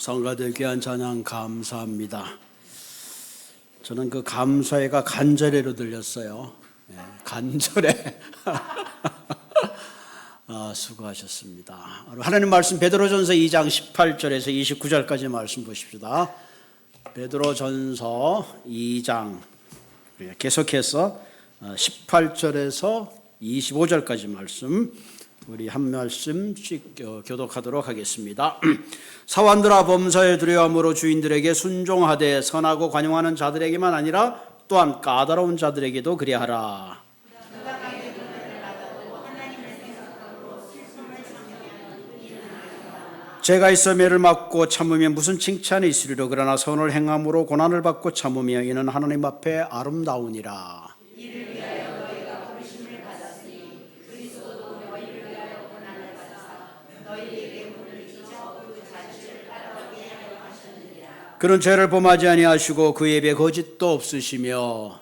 성가대 귀한 찬양 감사합니다. 저는 그 감사회가 간절회로 들렸어요. 간절회. 수고하셨습니다. 하나님 말씀 베드로전서 2장 18절에서 29절까지 말씀 보십시다. 베드로전서 2장 계속해서 18절에서 25절까지 말씀 우리 한 말씀씩 교독하도록 하겠습니다. 사환들아, 범사에 두려움으로 주인들에게 순종하되 선하고 관용하는 자들에게만 아니라 또한 까다로운 자들에게도 그리하라. 죄가 있어 매를 맞고 참으면 무슨 칭찬이 있으리요. 그러나 선을 행함으로 고난을 받고 참으며 이는 하나님 앞에 아름다우니라. 그런 죄를 범하지 아니하시고 그 입에 거짓도 없으시며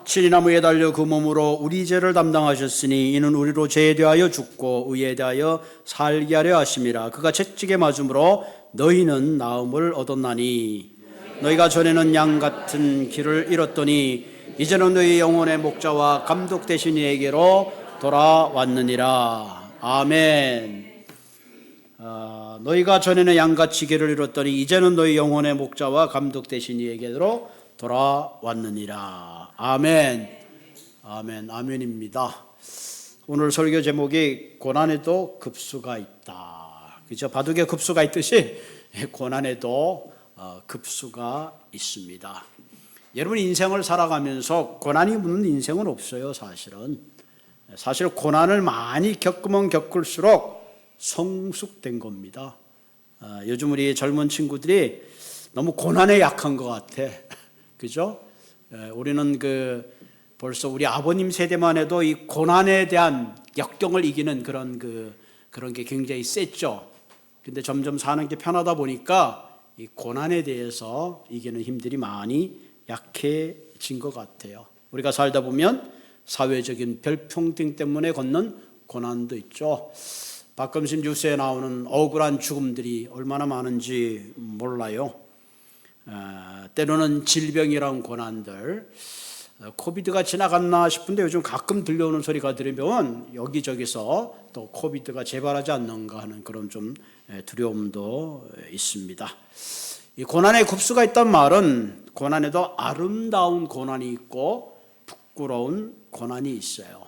친히 나무에 달려 그 몸으로 우리 죄를 담당하셨으니 이는 우리로 죄에 대하여 죽고 의에 대하여 살게 하려 하심이라. 그가 채찍에 맞음으로 너희는 나음을 얻었나니 너희가 전에는 양 같은 길을 잃었더니 이제는 너희 영혼의 목자와 감독 되신 이에게로 돌아왔느니라. 아멘. 너희가 전에는 양같이 길을 잃었더니 이제는 너희 영혼의 목자와 감독 되신 이에게로 돌아왔느니라. 아멘. 아멘. 아멘입니다. 오늘 설교 제목이 고난에도 급수가 있다. 그죠? 바둑에 급수가 있듯이 고난에도 급수가 있습니다. 여러분 인생을 살아가면서 고난이 없는 인생은 없어요. 사실 고난을 많이 겪으면 겪을수록 성숙된 겁니다. 요즘 우리 젊은 친구들이 너무 고난에 약한 것 같아. 그죠? 우리는 벌써 우리 아버님 세대만 해도 이 고난에 대한 역경을 이기는 그런 게 굉장히 셌죠. 근데 점점 사는 게 편하다 보니까 이 고난에 대해서 이기는 힘들이 많이 약해진 것 같아요. 우리가 살다 보면 사회적인 불평등 때문에 걷는 고난도 있죠. 가끔씩 뉴스에 나오는 억울한 죽음들이 얼마나 많은지 몰라요. 때로는 질병이란 고난들, 코비드가 지나갔나 싶은데 요즘 가끔 들려오는 소리가 들으면 여기저기서 또 코비드가 재발하지 않는가 하는 그런 좀 두려움도 있습니다. 이 고난의 급수가 있단 말은 고난에도 아름다운 고난이 있고 부끄러운 고난이 있어요.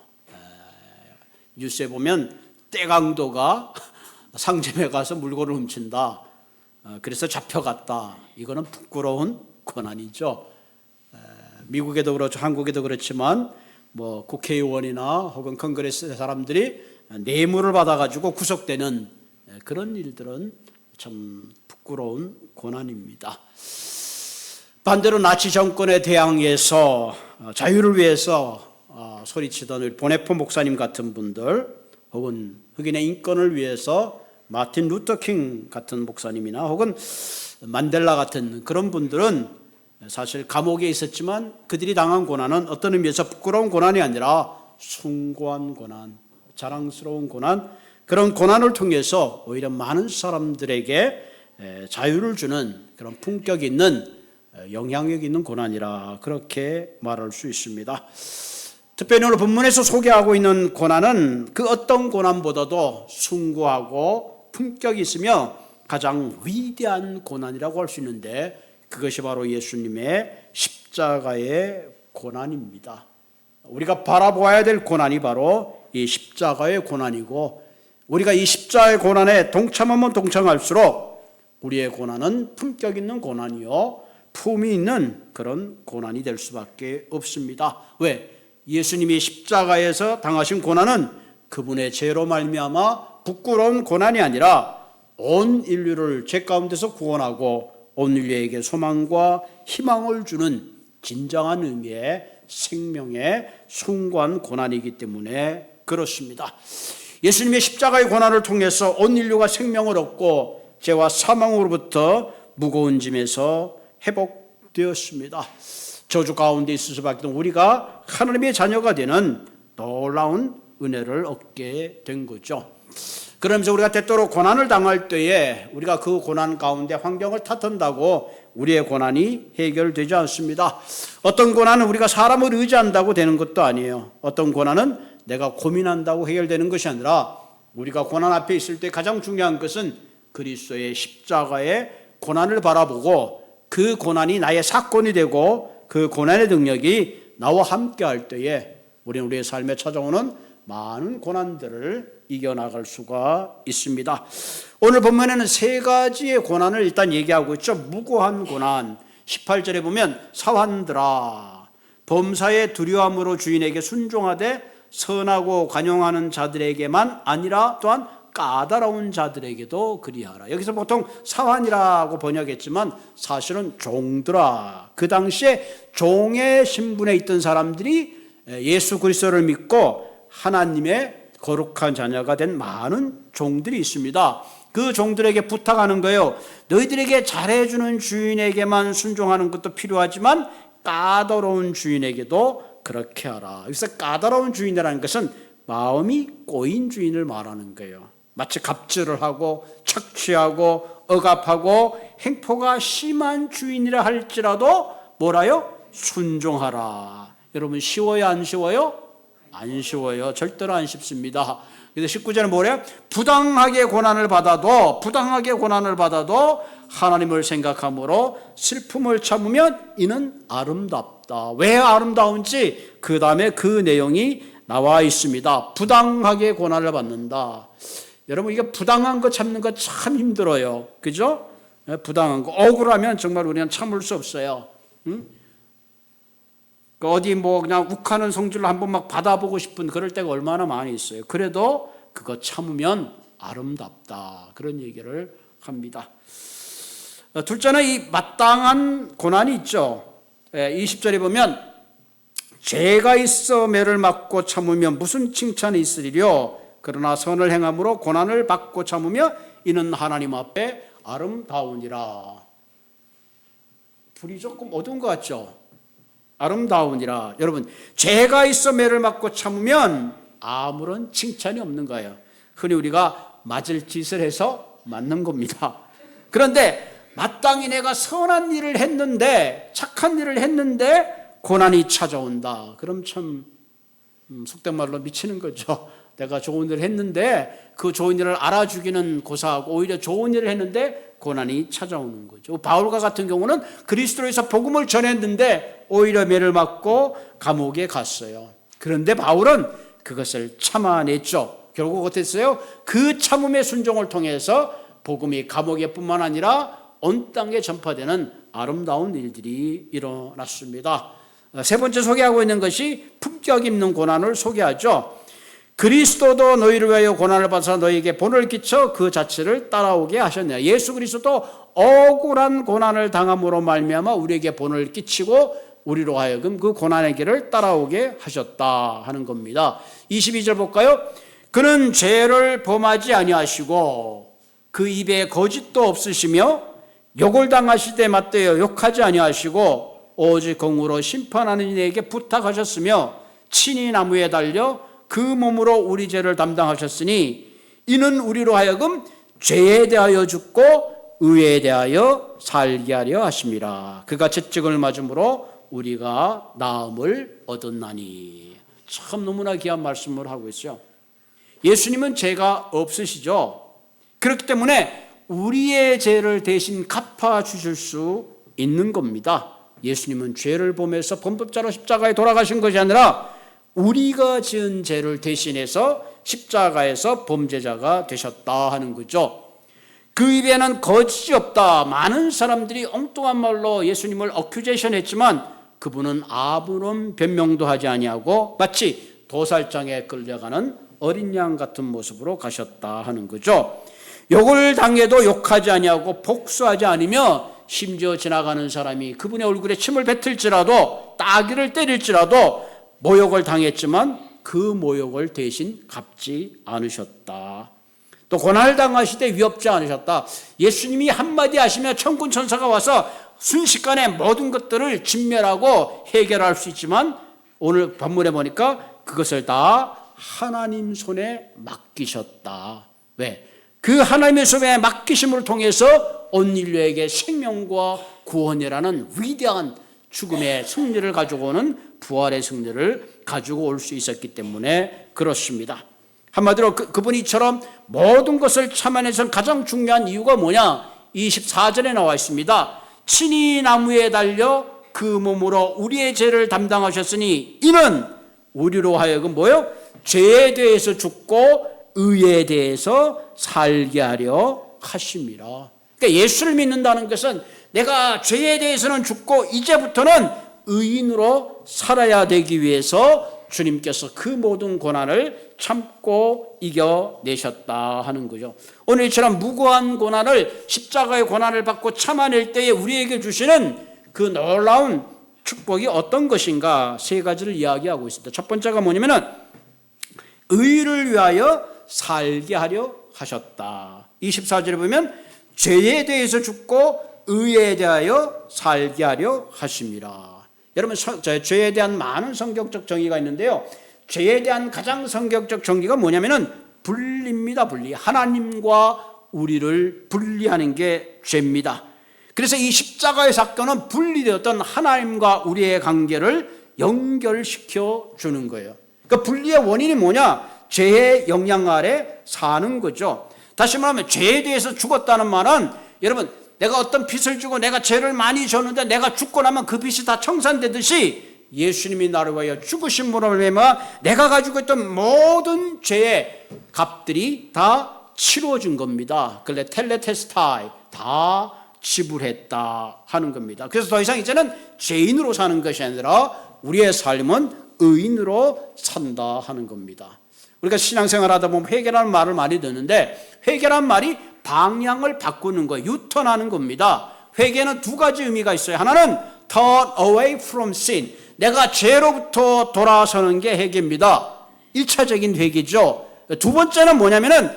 뉴스에 보면 떼강도가 상점에 가서 물건을 훔친다. 그래서 잡혀갔다. 이거는 부끄러운 고난이죠. 미국에도 그렇죠, 한국에도 그렇지만 뭐 국회의원이나 혹은 컨그레스 사람들이 뇌물을 받아가지고 구속되는 그런 일들은 참 부끄러운 고난입니다. 반대로 나치 정권에 대항해서 자유를 위해서 소리치던 보네포 목사님 같은 분들, 혹은 흑인의 인권을 위해서 마틴 루터 킹 같은 목사님이나 혹은 만델라 같은 그런 분들은 사실 감옥에 있었지만 그들이 당한 고난은 어떤 의미에서 부끄러운 고난이 아니라 숭고한 고난, 자랑스러운 고난, 그런 고난을 통해서 오히려 많은 사람들에게 자유를 주는 그런 품격 있는 영향력 있는 고난이라 그렇게 말할 수 있습니다. 특별히 오늘 본문에서 소개하고 있는 고난은 그 어떤 고난보다도 숭고하고 품격이 있으며 가장 위대한 고난이라고 할 수 있는데 그것이 바로 예수님의 십자가의 고난입니다. 우리가 바라보아야 될 고난이 바로 이 십자가의 고난이고, 우리가 이 십자가의 고난에 동참하면 동참할수록 우리의 고난은 품격 있는 고난이요 품이 있는 그런 고난이 될 수밖에 없습니다. 왜? 예수님이 십자가에서 당하신 고난은 그분의 죄로 말미암아 부끄러운 고난이 아니라 온 인류를 죄 가운데서 구원하고 온 인류에게 소망과 희망을 주는 진정한 의미의 생명의 숭고한 고난이기 때문에 그렇습니다. 예수님의 십자가의 고난을 통해서 온 인류가 생명을 얻고 죄와 사망으로부터 무거운 짐에서 회복되었습니다. 저주 가운데 있을 수밖에 없는 우리가 하나님의 자녀가 되는 놀라운 은혜를 얻게 된 거죠. 그러면서 우리가 때때로 고난을 당할 때에 우리가 그 고난 가운데 환경을 탓한다고 우리의 고난이 해결되지 않습니다. 어떤 고난은 우리가 사람을 의지한다고 되는 것도 아니에요. 어떤 고난은 내가 고민한다고 해결되는 것이 아니라 우리가 고난 앞에 있을 때 가장 중요한 것은 그리스도의 십자가의 고난을 바라보고 그 고난이 나의 사건이 되고 그 고난의 능력이 나와 함께 할 때에 우리는 우리의 삶에 찾아오는 많은 고난들을 이겨나갈 수가 있습니다. 오늘 본문에는 세 가지의 고난을 일단 얘기하고 있죠. 무고한 고난. 18절에 보면 사환들아 범사의 두려움으로 주인에게 순종하되 선하고 관용하는 자들에게만 아니라 또한 까다로운 자들에게도 그리하라. 여기서 보통 사환이라고 번역했지만 사실은 종들아. 그 당시에 종의 신분에 있던 사람들이 예수 그리스도를 믿고 하나님의 거룩한 자녀가 된 많은 종들이 있습니다. 그 종들에게 부탁하는 거예요. 너희들에게 잘해주는 주인에게만 순종하는 것도 필요하지만 까다로운 주인에게도 그렇게 하라. 여기서 까다로운 주인이라는 것은 마음이 꼬인 주인을 말하는 거예요. 마치 갑질을 하고 착취하고 억압하고 행포가 심한 주인이라 할지라도 뭐라요? 순종하라. 여러분 쉬워요 안 쉬워요? 안 쉬워요. 절대로 안 쉽습니다. 그래서 19절은 뭐래요? 부당하게 고난을 받아도 하나님을 생각함으로 슬픔을 참으면 이는 아름답다. 왜 아름다운지 그 다음에 그 내용이 나와 있습니다. 부당하게 고난을 받는다. 여러분 이게 부당한 거 참는 거 참 힘들어요. 그죠? 부당한 거 억울하면 정말 우리는 참을 수 없어요. 응? 어디 뭐 그냥 욱하는 성질로 한번 막 받아보고 싶은 그럴 때가 얼마나 많이 있어요. 그래도 그거 참으면 아름답다. 그런 얘기를 합니다. 둘째는 이 마땅한 고난이 있죠. 20절에 보면 죄가 있어 매를 맞고 참으면 무슨 칭찬이 있으리요. 그러나 선을 행함으로 고난을 받고 참으며 이는 하나님 앞에 아름다우니라. 불이 조금 어두운 것 같죠? 아름다우니라. 여러분 죄가 있어 매를 맞고 참으면 아무런 칭찬이 없는 거예요. 흔히 우리가 맞을 짓을 해서 맞는 겁니다. 그런데 마땅히 내가 선한 일을 했는데 착한 일을 했는데 고난이 찾아온다. 그럼 참 속된 말로 미치는 거죠. 내가 좋은 일을 했는데 그 좋은 일을 알아주기는 고사하고 오히려 좋은 일을 했는데 고난이 찾아오는 거죠. 바울과 같은 경우는 그리스도에서 복음을 전했는데 오히려 매를 맞고 감옥에 갔어요. 그런데 바울은 그것을 참아냈죠. 결국 어땠어요? 그 참음의 순종을 통해서 복음이 감옥에뿐만 아니라 온 땅에 전파되는 아름다운 일들이 일어났습니다. 세 번째 소개하고 있는 것이 품격 있는 고난을 소개하죠. 그리스도도 너희를 위하여 고난을 받아서 너희에게 본을 끼쳐 그 자체를 따라오게 하셨네요. 예수 그리스도도 억울한 고난을 당함으로 말미암아 우리에게 본을 끼치고 우리로 하여금 그 고난의 길을 따라오게 하셨다 하는 겁니다. 22절 볼까요? 그는 죄를 범하지 아니하시고 그 입에 거짓도 없으시며 욕을 당하실 때 맞대어 욕하지 아니하시고 오직 공으로 심판하는 이에게 부탁하셨으며 친히 나무에 달려 그 몸으로 우리 죄를 담당하셨으니 이는 우리로 하여금 죄에 대하여 죽고 의에 대하여 살게 하려 하심이라. 그가 채찍을 맞음으로 우리가 나음을 얻었나니. 참 너무나 귀한 말씀을 하고 있어요. 예수님은 죄가 없으시죠. 그렇기 때문에 우리의 죄를 대신 갚아주실 수 있는 겁니다. 예수님은 죄를 보면서 범법자로 십자가에 돌아가신 것이 아니라 우리가 지은 죄를 대신해서 십자가에서 범죄자가 되셨다 하는 거죠. 그 입에는 거짓이 없다. 많은 사람들이 엉뚱한 말로 예수님을 어큐제이션 했지만 그분은 아무런 변명도 하지 아니하고 마치 도살장에 끌려가는 어린 양 같은 모습으로 가셨다 하는 거죠. 욕을 당해도 욕하지 아니하고 복수하지 않으며 심지어 지나가는 사람이 그분의 얼굴에 침을 뱉을지라도 따귀를 때릴지라도 모욕을 당했지만 그 모욕을 대신 갚지 않으셨다. 또 고난을 당하실 때 위협지 않으셨다. 예수님이 한마디 하시면 천군 천사가 와서 순식간에 모든 것들을 진멸하고 해결할 수 있지만 오늘 본문에 보니까 그것을 다 하나님 손에 맡기셨다. 왜? 그 하나님의 손에 맡기심을 통해서 온 인류에게 생명과 구원이라는 위대한 죽음의 승리를 가지고 오는 부활의 승리를 가지고 올 수 있었기 때문에 그렇습니다. 한마디로 그분이 이처럼 모든 것을 참아내서 가장 중요한 이유가 뭐냐? 24절에 나와 있습니다. 친히 나무에 달려 그 몸으로 우리의 죄를 담당하셨으니 이는 우리로 하여금 뭐요? 죄에 대해서 죽고 의에 대해서 살게 하려 하심이라. 그러니까 예수를 믿는다는 것은 내가 죄에 대해서는 죽고 이제부터는 의인으로 살아야 되기 위해서 주님께서 그 모든 고난을 참고 이겨내셨다 하는 거죠. 오늘 이처럼 무고한 고난을, 십자가의 고난을 받고 참아낼 때에 우리에게 주시는 그 놀라운 축복이 어떤 것인가 세 가지를 이야기하고 있습니다. 첫 번째가 뭐냐면은 의를 위하여 살게 하려 하셨다. 24절에 보면 죄에 대해서 죽고 의에 대하여 살게 하려 하심이라. 여러분, 죄에 대한 많은 성경적 정의가 있는데요. 죄에 대한 가장 성경적 정의가 뭐냐면은 분리입니다. 분리. 하나님과 우리를 분리하는 게 죄입니다. 그래서 이 십자가의 사건은 분리되었던 하나님과 우리의 관계를 연결시켜 주는 거예요. 그 분리의 원인이 뭐냐? 죄의 영향 아래 사는 거죠. 다시 말하면 죄에 대해서 죽었다는 말은 여러분, 내가 어떤 빚을 주고 내가 죄를 많이 졌는데 내가 죽고 나면 그 빚이 다 청산되듯이 예수님이 나를 위하여 죽으심으로 말미암아 내가 가지고 있던 모든 죄의 값들이 다 치루어진 겁니다. 그래 텔레테스타이 다 지불했다 하는 겁니다. 그래서 더 이상 이제는 죄인으로 사는 것이 아니라 우리의 삶은 의인으로 산다 하는 겁니다. 우리가 신앙생활 하다 보면 회개라는 말을 많이 듣는데 회개란 말이 방향을 바꾸는 거예요. 유턴하는 겁니다. 회개는 두 가지 의미가 있어요. 하나는 turn away from sin. 내가 죄로부터 돌아서는 게 회개입니다. 1차적인 회개죠. 두 번째는 뭐냐면은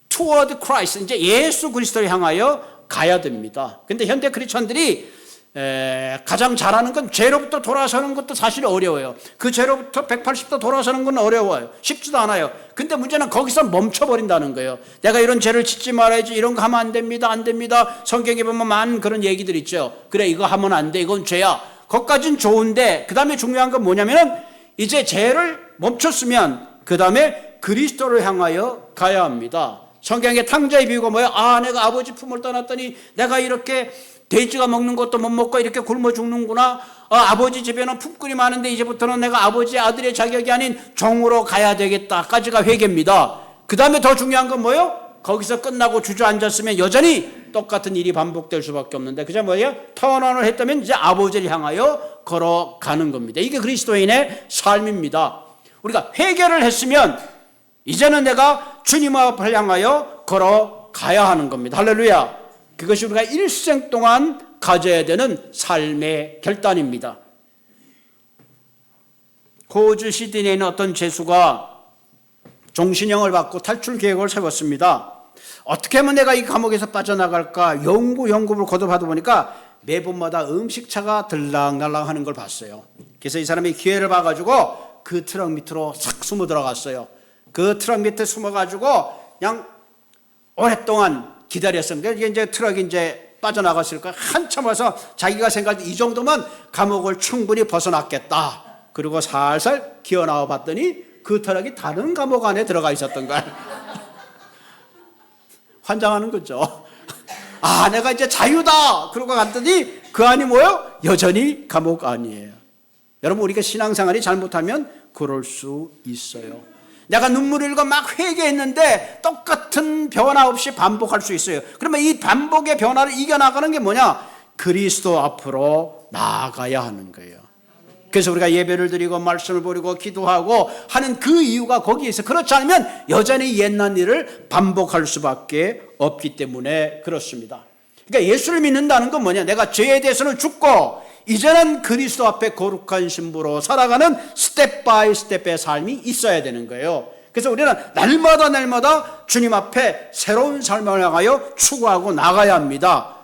toward Christ. 이제 예수 그리스도를 향하여 가야 됩니다. 근데 현대 크리스천들이 가장 잘하는 건 죄로부터 돌아서는 것도 사실 어려워요. 그 죄로부터 180도 돌아서는 건 어려워요. 쉽지도 않아요. 근데 문제는 거기서 멈춰버린다는 거예요. 내가 이런 죄를 짓지 말아야지, 이런 거 하면 안 됩니다, 안 됩니다. 성경에 보면 많은 그런 얘기들 있죠. 그래, 이거 하면 안 돼, 이건 죄야. 거기까지는 좋은데 그 다음에 중요한 건 뭐냐면은 이제 죄를 멈췄으면 그 다음에 그리스도를 향하여 가야 합니다. 성경의 탕자의 비유가 뭐예요? 아, 내가 아버지 품을 떠났더니 내가 이렇게 돼지가 먹는 것도 못 먹고 이렇게 굶어 죽는구나. 아버지 집에는 품꾼이 많은데 이제부터는 내가 아버지의 아들의 자격이 아닌 종으로 가야 되겠다까지가 회개입니다. 그 다음에 더 중요한 건 뭐예요? 거기서 끝나고 주저앉았으면 여전히 똑같은 일이 반복될 수밖에 없는데 그저 뭐예요? 턴언을 했다면 이제 아버지를 향하여 걸어가는 겁니다. 이게 그리스도인의 삶입니다. 우리가 회개를 했으면 이제는 내가 주님 앞을 향하여 걸어가야 하는 겁니다. 할렐루야. 그것이 우리가 일생 동안 가져야 되는 삶의 결단입니다. 호주 시드니에 있는 어떤 죄수가 종신형을 받고 탈출 계획을 세웠습니다. 어떻게 하면 내가 이 감옥에서 빠져나갈까 연구를 거듭하다 보니까 매번마다 음식차가 들락날락 하는 걸 봤어요. 그래서 이 사람이 기회를 봐가지고 그 트럭 밑으로 싹 숨어 들어갔어요. 그 트럭 밑에 숨어가지고 그냥 오랫동안 기다렸습니다. 이제 트럭이 이제 빠져나갔을까 한참 와서 자기가 생각할 때 이 정도면 감옥을 충분히 벗어났겠다. 그리고 살살 기어 나와 봤더니 그 트럭이 다른 감옥 안에 들어가 있었던 거야. 환장하는 거죠. 아, 내가 이제 자유다. 그러고 갔더니 그 안이 뭐예요? 여전히 감옥 안이에요. 여러분, 우리가 신앙생활이 잘못하면 그럴 수 있어요. 내가 눈물을 흘리고 막 회개했는데 똑같은 변화 없이 반복할 수 있어요. 그러면 이 반복의 변화를 이겨나가는 게 뭐냐? 그리스도 앞으로 나아가야 하는 거예요. 그래서 우리가 예배를 드리고 말씀을 보리고 기도하고 하는 그 이유가 거기에 있어요. 그렇지 않으면 여전히 옛날 일을 반복할 수밖에 없기 때문에 그렇습니다. 그러니까 예수를 믿는다는 건 뭐냐? 내가 죄에 대해서는 죽고 이제는 그리스도 앞에 거룩한 신부로 살아가는 스텝 바이 스텝의 삶이 있어야 되는 거예요. 그래서 우리는 날마다 주님 앞에 새로운 삶을 향하여 추구하고 나가야 합니다.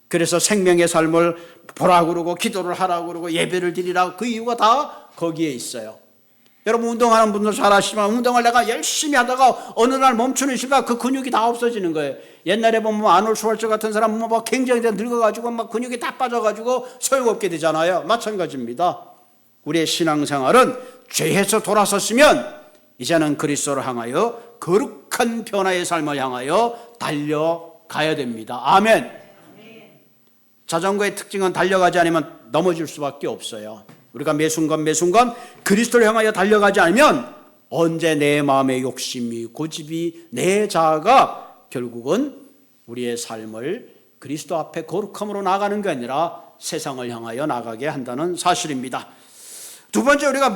그래서 생명의 삶을 보라 그러고 기도를 하라 그러고 예배를 드리라, 그 이유가 다 거기에 있어요. 여러분 운동하는 분들 잘 아시지만 운동을 내가 열심히 하다가 어느 날 멈추는 순간 그 근육이 다 없어지는 거예요. 옛날에 보면 아놀드 슈왈츠 같은 사람은 막 굉장히 늙어가지고 막 근육이 다 빠져가지고 소용없게 되잖아요. 마찬가지입니다. 우리의 신앙생활은 죄에서 돌아섰으면 이제는 그리스도를 향하여 거룩한 변화의 삶을 향하여 달려가야 됩니다. 아멘. 자전거의 특징은 달려가지 않으면 넘어질 수밖에 없어요. 우리가 매 순간 그리스도를 향하여 달려가지 않으면 언제 내 마음의 욕심이, 고집이, 내 자아가 결국은 우리의 삶을 그리스도 앞에 거룩함으로 나가는 게 아니라 세상을 향하여 나가게 한다는 사실입니다. 두 번째, 우리가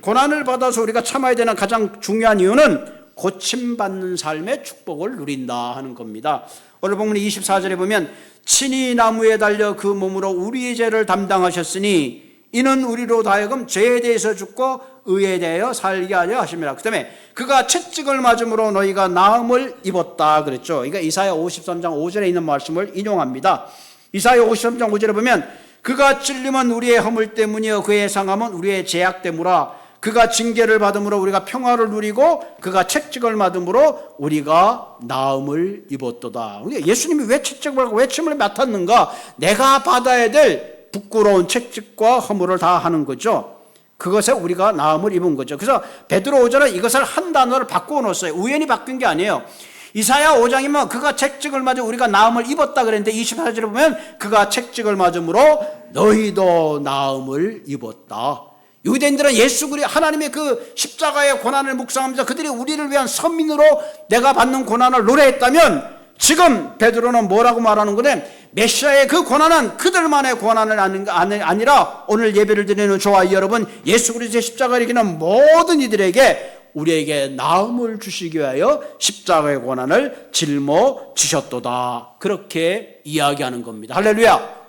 고난을 받아서 우리가 참아야 되는 가장 중요한 이유는 고침받는 삶의 축복을 누린다 하는 겁니다. 오늘 본문 24절에 보면 친히 나무에 달려 그 몸으로 우리의 죄를 담당하셨으니 이는 우리로 하여금 죄에 대해서 죽고 의에 대하여 살게 하려 하십니다. 그 다음에 그가 채찍을 맞음으로 너희가 나음을 입었다 그랬죠. 그러니까 이사야 53장 5절에 있는 말씀을 인용합니다. 이사야 53장 5절에 보면 그가 찔림은 우리의 허물 때문이요 그의 상함은 우리의 죄악 때문이라. 그가 징계를 받음으로 우리가 평화를 누리고 그가 채찍을 맞음으로 우리가 나음을 입었도다. 예수님이 왜 채찍을 받고 왜 침을 맡았는가? 내가 받아야 될 부끄러운 채찍과 허물을 다 하는 거죠. 그것에 우리가 나음을 입은 거죠. 그래서 베드로 5절은 이것을 한 단어를 바꾸어 놓았어요. 우연히 바뀐 게 아니에요. 이사야 5장이면 그가 채찍을 맞아 우리가 나음을 입었다 그랬는데 24절에 보면 그가 채찍을 맞음으로 너희도 나음을 입었다. 유대인들은 예수 그리스도 하나님의 그 십자가의 고난을 묵상하면서 그들이 우리를 위한 선민으로 내가 받는 고난을 노래했다면 지금 베드로는 뭐라고 말하는 거냐? 메시아의 그 고난은 그들만의 고난은 아니라 오늘 예배를 드리는 저와 여러분 예수 그리스도의 십자가를 이기는 모든 이들에게 우리에게 나음을 주시기 위하여 십자가의 고난을 짊어지셨도다. 그렇게 이야기하는 겁니다. 할렐루야.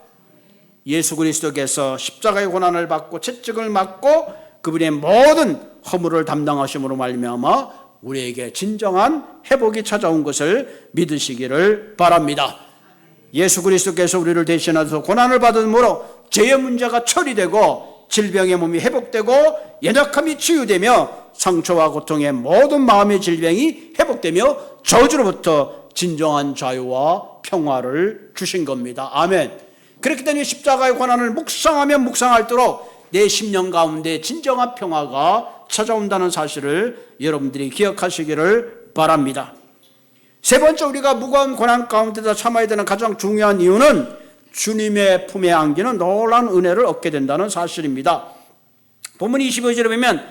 예수 그리스도께서 십자가의 고난을 받고 채찍을 맞고 그분의 모든 허물을 담당하심으로 말미암아 우리에게 진정한 회복이 찾아온 것을 믿으시기를 바랍니다. 예수 그리스도께서 우리를 대신하셔서 고난을 받음으로 죄의 문제가 처리되고 질병의 몸이 회복되고 연약함이 치유되며 상처와 고통의 모든 마음의 질병이 회복되며 저주로부터 진정한 자유와 평화를 주신 겁니다. 아멘. 그렇기 때문에 십자가의 고난을 묵상하면 묵상할수록 내 심령 가운데 진정한 평화가 찾아온다는 사실을 여러분들이 기억하시기를 바랍니다. 세 번째, 우리가 무거운 고난 가운데서 참아야 되는 가장 중요한 이유는 주님의 품에 안기는 놀라운 은혜를 얻게 된다는 사실입니다. 본문 25절에 보면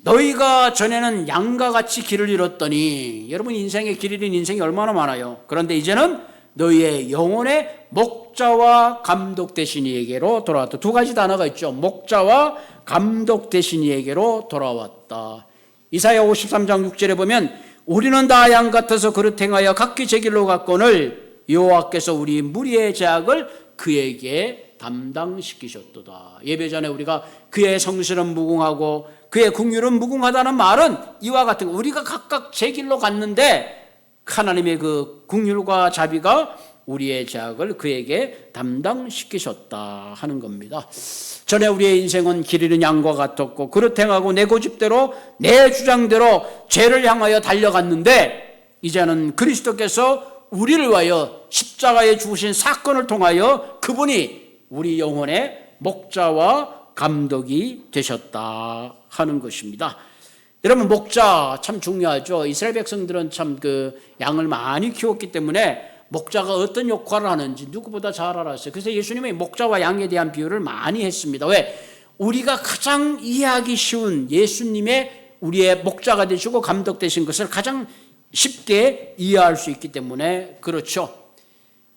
너희가 전에는 양과 같이 길을 잃었더니, 여러분 인생에 길 잃은 인생이 얼마나 많아요. 그런데 이제는 너희의 영혼의 목자와 감독 되신 이에게로 돌아왔다. 두 가지 단어가 있죠. 목자와 감독 되신 이에게로 돌아왔다. 이사야 53장 6절에 보면 우리는 다 양 같아서 그릇 행하여 각기 제 길로 갔거늘 여호와께서 우리 무리의 죄악을 그에게 담당시키셨도다. 예배 전에 우리가 그의 성실은 무궁하고 그의 긍휼은 무궁하다는 말은 이와 같은 거, 우리가 각각 제 길로 갔는데 하나님의 그 긍휼과 자비가 우리의 죄악을 그에게 담당시키셨다 하는 겁니다. 전에 우리의 인생은 길 잃은 양과 같았고 그릇 행하고 내 고집대로 내 주장대로 죄를 향하여 달려갔는데 이제는 그리스도께서 우리를 위하여 십자가에 죽으신 사건을 통하여 그분이 우리 영혼의 목자와 감독이 되셨다 하는 것입니다. 여러분, 목자 참 중요하죠. 이스라엘 백성들은 참 그 양을 많이 키웠기 때문에 목자가 어떤 역할을 하는지 누구보다 잘 알았어요. 그래서 예수님이 목자와 양에 대한 비유를 많이 했습니다. 왜? 우리가 가장 이해하기 쉬운 예수님의 우리의 목자가 되시고 감독 되신 것을 가장 쉽게 이해할 수 있기 때문에 그렇죠.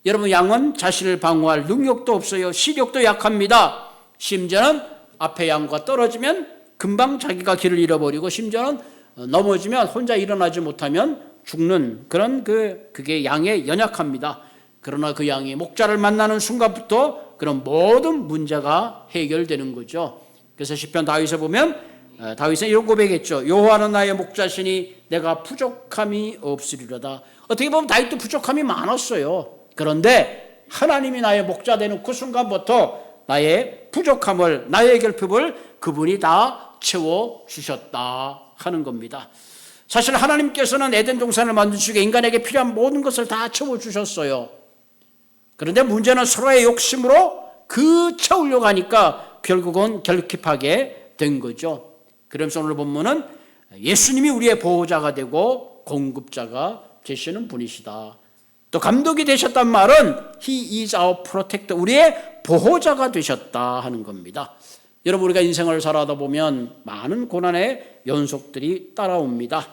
여러분, 양은 자신을 방어할 능력도 없어요. 시력도 약합니다. 심지어는 앞에 양과 떨어지면 금방 자기가 길을 잃어버리고 심지어는 넘어지면 혼자 일어나지 못하면 죽는 그런 그게 양의 연약합니다. 그러나 그 양이 목자를 만나는 순간부터 그런 모든 문제가 해결되는 거죠. 그래서 시편 다윗에 보면 다윗은 이런 고백했죠. 여호와는 나의 목자시니 내가 부족함이 없으리로다. 어떻게 보면 다윗도 부족함이 많았어요. 그런데 하나님이 나의 목자 되는 그 순간부터 나의 부족함을, 나의 결핍을 그분이 다 채워주셨다 하는 겁니다. 사실 하나님께서는 에덴 동산을 만드시고 인간에게 필요한 모든 것을 다 채워주셨어요. 그런데 문제는 서로의 욕심으로 그 채우려고 하니까 결국은 결핍하게 된 거죠. 그러면서 오늘 본문은 예수님이 우리의 보호자가 되고 공급자가 되시는 분이시다. 또 감독이 되셨단 말은 He is our protector, 우리의 보호자가 되셨다 하는 겁니다. 여러분, 우리가 인생을 살아다 보면 많은 고난의 연속들이 따라옵니다.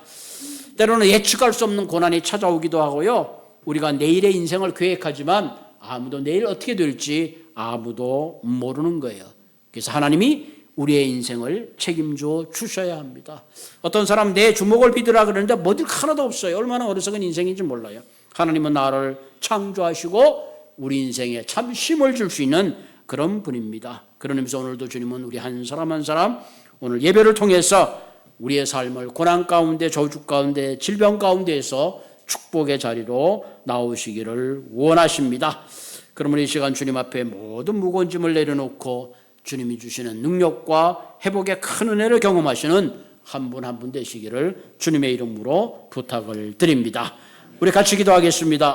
때로는 예측할 수 없는 고난이 찾아오기도 하고요. 우리가 내일의 인생을 계획하지만 아무도 내일 어떻게 될지 아무도 모르는 거예요. 그래서 하나님이 우리의 인생을 책임져 주셔야 합니다. 어떤 사람 내 주먹을 빚으라 그러는데 뭐들 하나도 없어요. 얼마나 어리석은 인생인지 몰라요. 하나님은 나를 창조하시고 우리 인생에 참 힘을 줄 수 있는 그런 분입니다. 그런 의미에서 오늘도 주님은 우리 한 사람 한 사람 오늘 예배를 통해서 우리의 삶을 고난 가운데, 저주 가운데, 질병 가운데에서 축복의 자리로 나오시기를 원하십니다. 그러면 이 시간 주님 앞에 모든 무거운 짐을 내려놓고 주님이 주시는 능력과 회복의 큰 은혜를 경험하시는 한 분 한 분 되시기를 주님의 이름으로 부탁을 드립니다. 우리 같이 기도하겠습니다.